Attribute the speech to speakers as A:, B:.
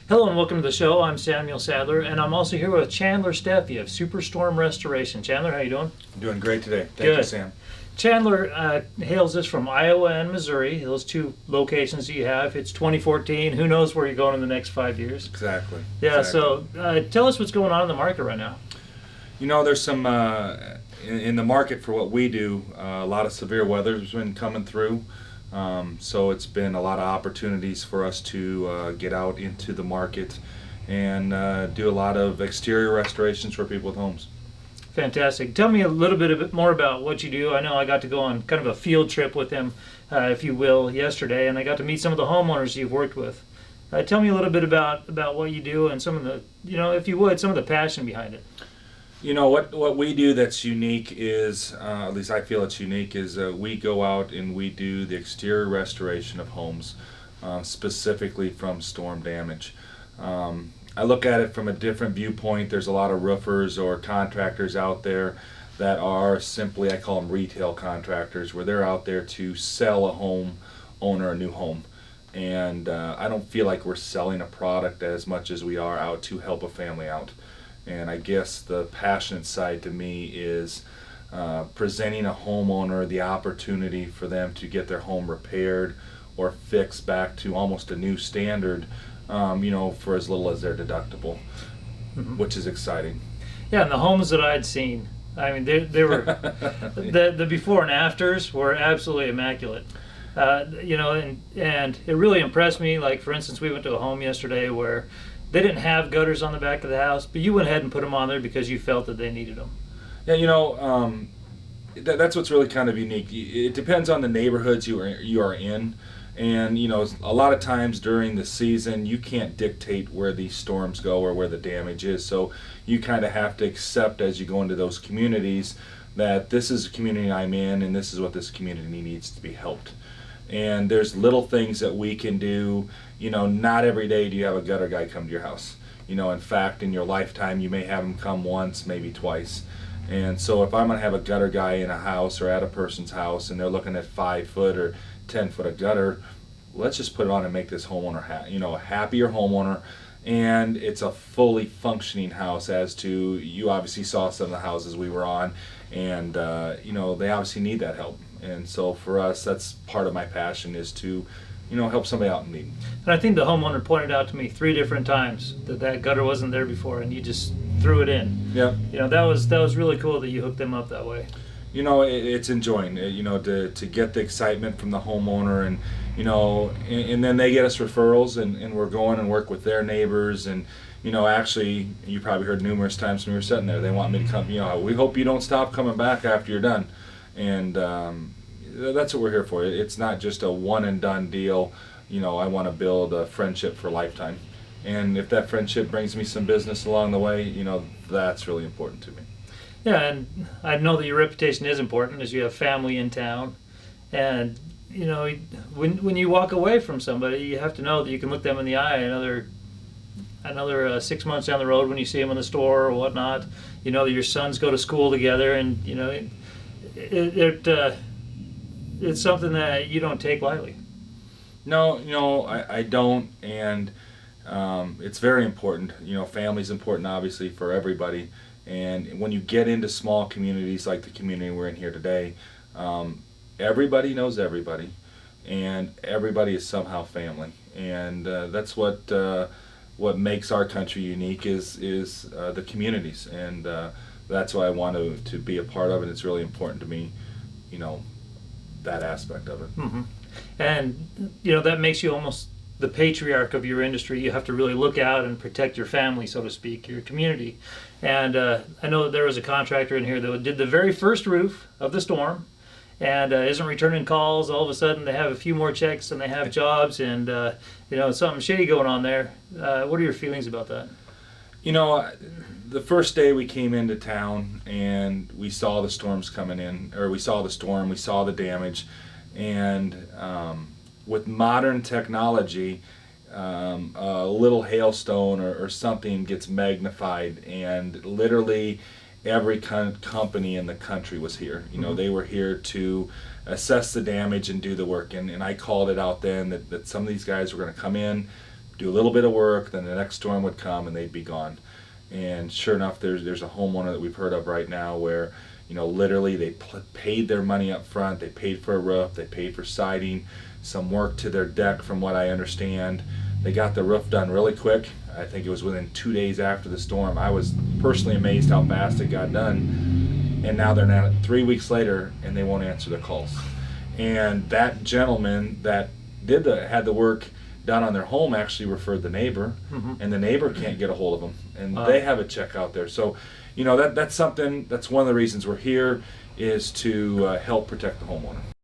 A: Hello and welcome to the show. I'm Samuel Sadler, and I'm also here with Chandler Steffy of Superstorm Restoration. Chandler, how you doing?
B: I'm doing great today. Thank you, Sam.
A: Chandler hails us from Iowa and Missouri, those two locations that you have. It's 2014. Who knows where you're going in the next 5 years?
B: Exactly.
A: Yeah,
B: exactly.
A: so tell us what's going on in the market right now.
B: You know, there's some, in the market for what we do, a lot of severe weather's been coming through. So it's been a lot of opportunities for us to get out into the market and do a lot of exterior restorations for people with homes.
A: Fantastic. Tell me a little bit more about what you do. I know I got to go on kind of a field trip with him, if you will, yesterday, and I got to meet some of the homeowners you've worked with. Tell me a little bit about what you do and some of the, if you would, some of the passion behind it.
B: You know, what we do that's unique is, at least I feel it's unique, is we go out and we do the exterior restoration of homes, specifically from storm damage. I look at it from a different viewpoint. There's a lot of roofers or contractors out there that are simply, I call them retail contractors, where they're out there to sell a home owner a new home. And I don't feel like we're selling a product as much as we are out to help a family out. And I guess the passionate side to me is presenting a homeowner the opportunity for them to get their home repaired or fixed back to almost a new standard, for as little as their deductible, which is exciting.
A: Yeah, and the homes that I'd seen, I mean, they were, the before and afters were absolutely immaculate. And it really impressed me. Like, for instance, we went to a home yesterday where they didn't have gutters on the back of the house, but you went ahead and put them on there because you felt that they needed them.
B: Yeah, that's what's really kind of unique. It depends on the neighborhoods you are in. And, a lot of times during the season, you can't dictate where these storms go or where the damage is. So you kind of have to accept as you go into those communities that this is a community I'm in and this is what this community needs to be helped. And there's little things that we can do. Not every day do you have a gutter guy come to your house. In fact, in your lifetime, you may have him come once, maybe twice. And so if I'm going to have a gutter guy in a house or at a person's house and they're looking at 5 foot or 10 foot of gutter, let's just put it on and make this homeowner a happier homeowner. And it's a fully functioning house, as to, you obviously saw some of the houses we were on, and they obviously need that help. And so for us, that's part of my passion, is to help somebody out in need.
A: And I think the homeowner pointed out to me 3 different times that gutter wasn't there before, and you just threw it in.
B: Yeah.
A: That was really cool that you hooked them up that way.
B: It's enjoying, to get the excitement from the homeowner, and then they get us referrals, and we're going and work with their neighbors, and actually, you probably heard numerous times when we were sitting there, they want me to come, we hope you don't stop coming back after you're done. And that's what we're here for. It's not just a one and done deal. I want to build a friendship for a lifetime. And if that friendship brings me some business along the way, that's really important to me.
A: Yeah, and I know that your reputation is important, as you have family in town. And, when you walk away from somebody, you have to know that you can look them in the eye another 6 months down the road when you see them in the store or whatnot. That your sons go to school together, and, it's something that you don't take lightly.
B: No, I don't, and it's very important. Family's important, obviously, for everybody. And when you get into small communities like the community we're in here today, everybody knows everybody, and everybody is somehow family. And that's what makes our country unique is the communities, and that's why I want to be a part of it. It's really important to me, that aspect of it.
A: Mm-hmm. And that makes you almost the patriarch of your industry. You have to really look out and protect your family, so to speak, your community. And I know that there was a contractor in here that did the very first roof of the storm, and isn't returning calls. All of a sudden, they have a few more checks and they have jobs, and something shady going on there. What are your feelings about that?
B: The first day we came into town and we saw the storms coming in, or we saw the storm, we saw the damage, and with modern technology, a little hailstone or something gets magnified, and literally every company in the country was here. They were here to assess the damage and do the work, and I called it out then that some of these guys were going to come in, do a little bit of work, then the next storm would come and they'd be gone. And sure enough, there's a homeowner that we've heard of right now where, literally they paid their money up front. They paid for a roof. They paid for siding, some work to their deck from what I understand. They got the roof done really quick. I think it was within 2 days after the storm. I was personally amazed how fast it got done. And now they're now 3 weeks later and they won't answer their calls. And that gentleman that had the work done on their home actually referred the neighbor, and the neighbor can't get a hold of them, and they have a check out there. So, that's something. That's one of the reasons we're here, is to help protect the homeowner.